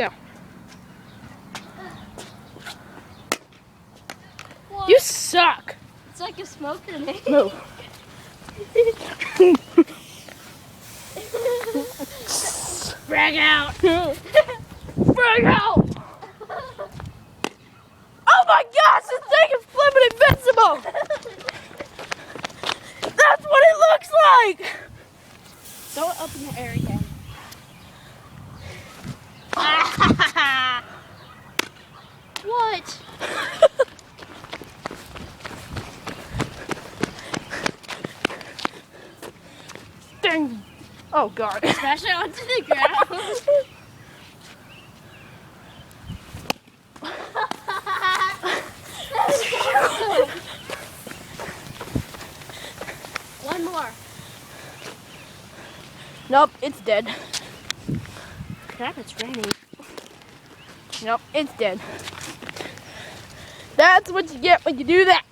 Go. What? You suck. It's like a smoke grenade. Move. Frag out. Frag out. Oh my gosh, this thing is flipping invincible. That's what it looks like. Throw it up in the air again. What? Dang. Oh God. Smash it onto the ground. One more. Nope, it's dead. Crap, it's raining. Nope, it's dead. That's what you get when you do that.